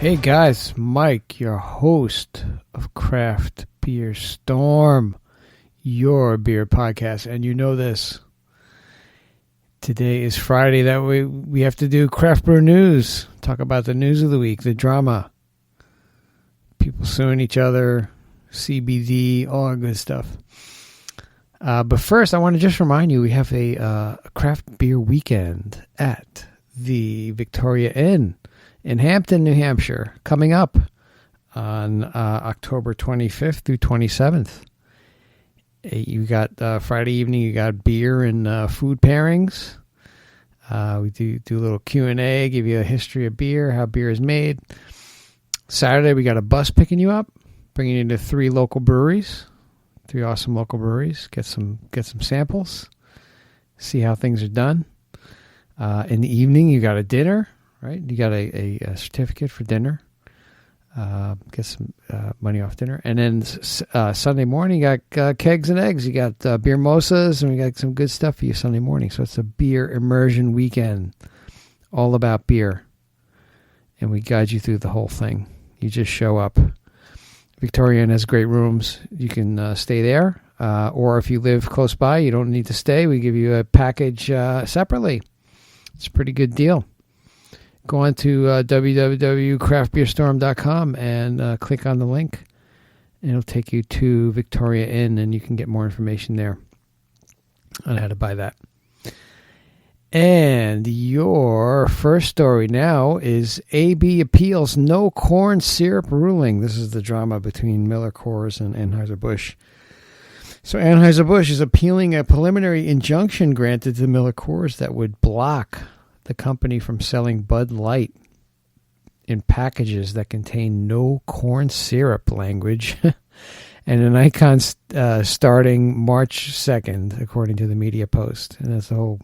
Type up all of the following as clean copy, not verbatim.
Hey guys, Mike, your host of Craft Beer Storm, your beer podcast, and you know this. Today is Friday, that way we have to do craft brew news, talk about the news of the week, the drama, people suing each other, CBD, all that good stuff. But first, I want to just remind you, we have a craft beer weekend at the Victoria Inn in Hampton, New Hampshire, coming up on October 25th through 27th. You got Friday evening, you got beer and food pairings. We do a little Q&A, give you a history of beer, how beer is made. Saturday, we got a bus picking you up, bringing you to three awesome local breweries. Get some samples, see how things are done. In the evening, you got a dinner. Right, you got a certificate for dinner. Get some money off dinner, and then Sunday morning you got kegs and eggs. You got beer mosas, and we got some good stuff for you Sunday morning. So it's a beer immersion weekend, all about beer, and we guide you through the whole thing. You just show up. Victoria Inn has great rooms. You can stay there, or if you live close by, you don't need to stay. We give you a package separately. It's a pretty good deal. Go on to www.craftbeerstorm.com and click on the link. And it'll take you to Victoria Inn, and you can get more information there on how to buy that. And your first story now is AB appeals no corn syrup ruling. This is the drama between Miller Coors and Anheuser-Busch. So Anheuser-Busch is appealing a preliminary injunction granted to Miller Coors that would block the company from selling Bud Light in packages that contain no corn syrup language and an icon starting March 2nd, according to the Media Post. And that's a whole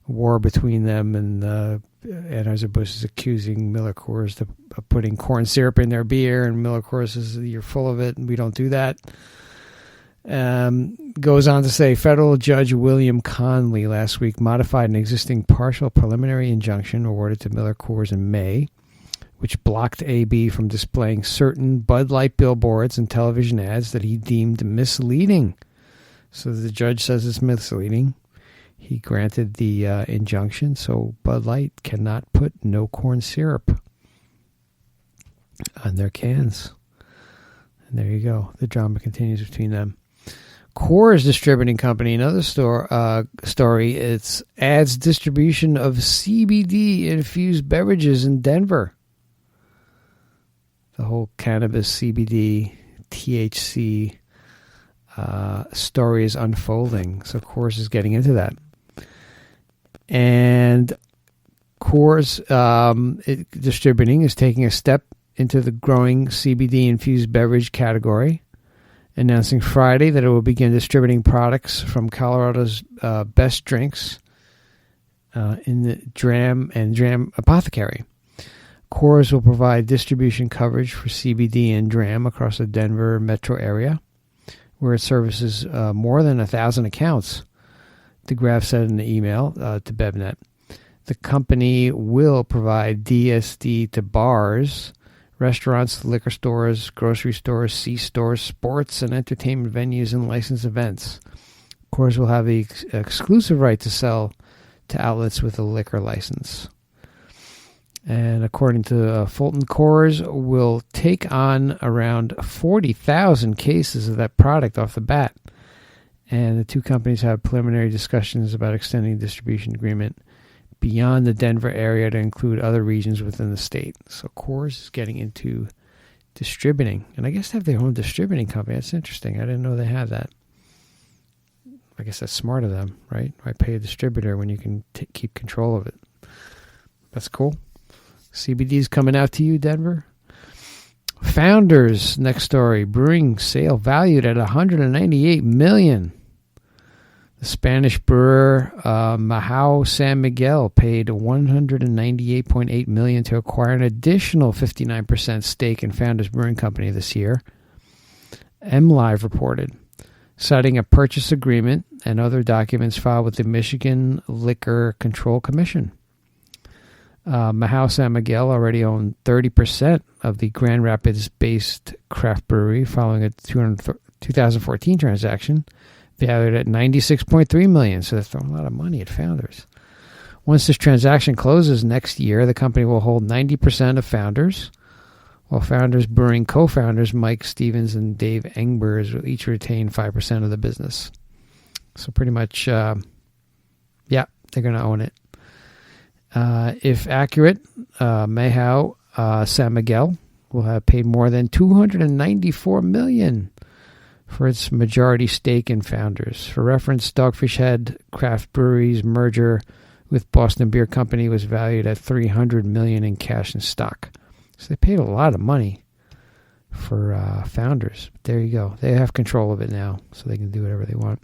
war between them, and Anheuser-Busch is accusing Miller Coors of putting corn syrup in their beer, and Miller Coors says, you're full of it, and we don't do that. Goes on to say, federal judge William Conley last week modified an existing partial preliminary injunction awarded to Miller Coors in May, which blocked AB from displaying certain Bud Light billboards and television ads that he deemed misleading. So the judge says it's misleading. He granted the injunction, so Bud Light cannot put no corn syrup on their cans. And there you go. The drama continues between them. Coors Distributing Company, another story. It's adds distribution of CBD infused beverages in Denver. The whole cannabis CBD THC story is unfolding. So Coors is getting into that, and Coors Distributing is taking a step into the growing CBD infused beverage category, announcing Friday that it will begin distributing products from Colorado's best drinks in the Dram Apothecary. Coors will provide distribution coverage for CBD and Dram across the Denver metro area, where it services more than 1,000 accounts, DeGraff said in the email to BevNet. The company will provide DSD to bars, restaurants, liquor stores, grocery stores, C-stores, sports and entertainment venues, and licensed events. Coors will have the exclusive right to sell to outlets with a liquor license. And according to Fulton, Coors will take on around 40,000 cases of that product off the bat. And the two companies have preliminary discussions about extending the distribution agreement beyond the Denver area to include other regions within the state. So Coors is getting into distributing. And I guess they have their own distributing company. That's interesting. I didn't know they had that. I guess that's smart of them, right? Why pay a distributor when you can keep control of it? That's cool. CBD's coming out to you, Denver. Founders, next story. Brewing sale valued at $198 million. The Spanish brewer Mahou San Miguel paid $198.8 million to acquire an additional 59% stake in Founders Brewing Company this year. MLive reported, citing a purchase agreement and other documents filed with the Michigan Liquor Control Commission. Mahou San Miguel already owned 30% of the Grand Rapids-based craft brewery following a 2014 transaction valued at $96.3 million. So they're throwing a lot of money at Founders. Once this transaction closes next year, the company will hold 90% of Founders, while Founders Brewing co-founders Mike Stevens and Dave Engbers will each retain 5% of the business. So pretty much, they're going to own it. If accurate, Mahou San Miguel will have paid more than $294 million for its majority stake in Founders. For reference, Dogfish Head Craft Brewery's merger with Boston Beer Company was valued at $300 million in cash and stock. So they paid a lot of money for Founders. There you go. They have control of it now, so they can do whatever they want.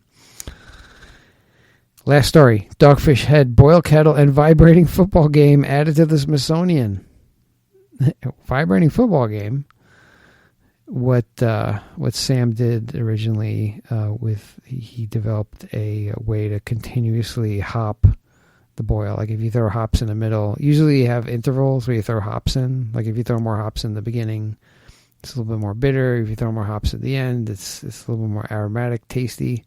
Last story. Dogfish Head Boil Kettle and Vibrating Football Game added to the Smithsonian. Vibrating football game. What Sam did originally he developed a way to continuously hop the boil. Like if you throw hops in the middle, usually you have intervals where you throw hops in. Like if you throw more hops in the beginning, it's a little bit more bitter. If you throw more hops at the end, it's a little bit more aromatic, tasty.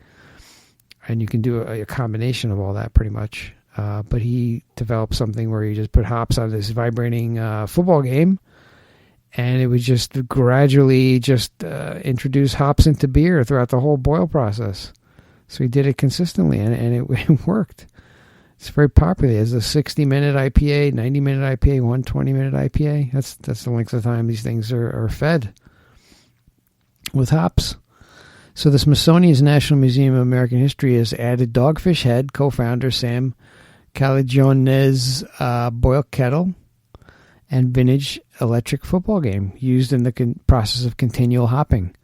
And you can do a combination of all that pretty much. But he developed something where you just put hops on this vibrating football game, and it would just gradually introduce hops into beer throughout the whole boil process. So he did it consistently, and it worked. It's very popular. There's a 60-minute IPA, 90-minute IPA, 120-minute IPA. That's the length of time these things are fed with hops. So the Smithsonian's National Museum of American History has added Dogfish Head co-founder Sam Calagione's boil kettle and vintage electric football game used in the process of continual hopping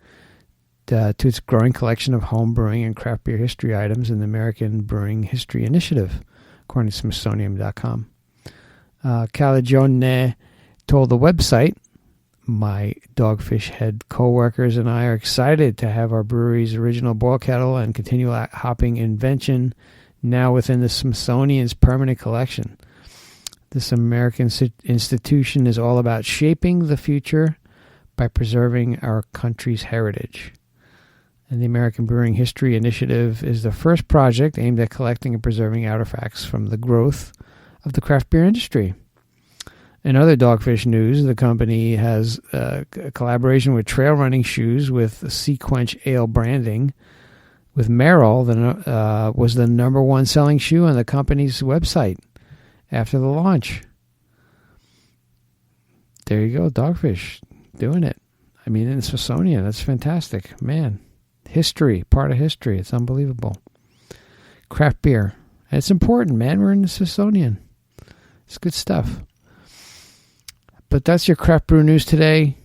to its growing collection of home brewing and craft beer history items in the American Brewing History Initiative, according to Smithsonian.com. Calagione told the website, "My Dogfish Head co-workers and I are excited to have our brewery's original boil kettle and continual hopping invention now within the Smithsonian's permanent collection. This American institution is all about shaping the future by preserving our country's heritage. And the American Brewing History Initiative is the first project aimed at collecting and preserving artifacts from the growth of the craft beer industry." In other Dogfish news, the company has a collaboration with trail running shoes with Sequench Ale branding. With Merrell, was the number one selling shoe on the company's website after the launch. There you go, Dogfish doing it. I mean, in the Smithsonian, that's fantastic. Man, history, part of history. It's unbelievable. Craft beer. And it's important, man. We're in the Smithsonian. It's good stuff. But that's your craft brew news today.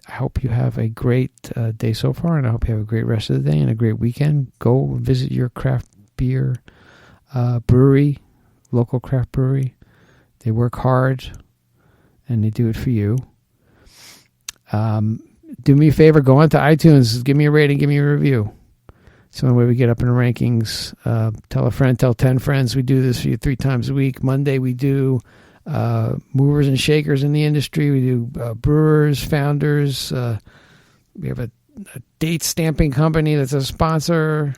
I hope you have a great day so far, and I hope you have a great rest of the day and a great weekend. Go visit your craft beer brewery, local craft brewery. They work hard, and they do it for you. Do me a favor, go onto iTunes, give me a rating, give me a review. It's the only way we get up in the rankings. Tell a friend, tell 10 friends. We do this for you 3 times a week. Monday we do movers and shakers in the industry. We do brewers, founders. We have a date stamping company that's a sponsor.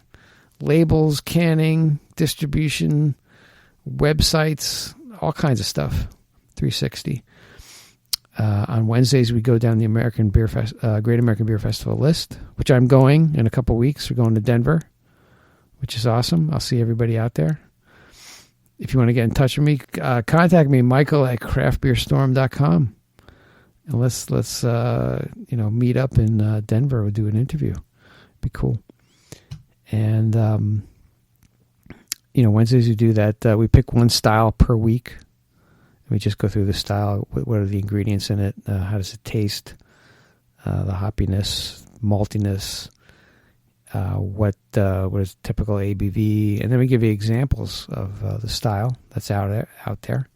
Labels, canning, distribution, websites, all kinds of stuff. 360. On Wednesdays, we go down the Great American Beer Festival list, which I'm going in a couple weeks. We're going to Denver, which is awesome. I'll see everybody out there. If you want to get in touch with me, contact me, Michael at craftbeerstorm.com. And let's meet up in Denver. We'll do an interview. Be cool. And, Wednesdays we do that. We pick one style per week. We just go through the style. What are the ingredients in it? How does it taste? The hoppiness, maltiness. What is typical ABV? And then we give you examples of the style that's out there.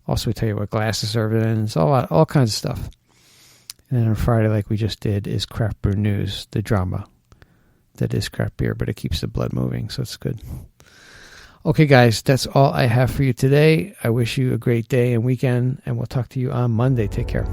Also, we tell you what glass to serve it in. It's all kinds of stuff. And then on Friday, like we just did, is Craft Brew News, the drama that is craft beer, but it keeps the blood moving, so it's good. Okay, guys, that's all I have for you today. I wish you a great day and weekend, and we'll talk to you on Monday. Take care.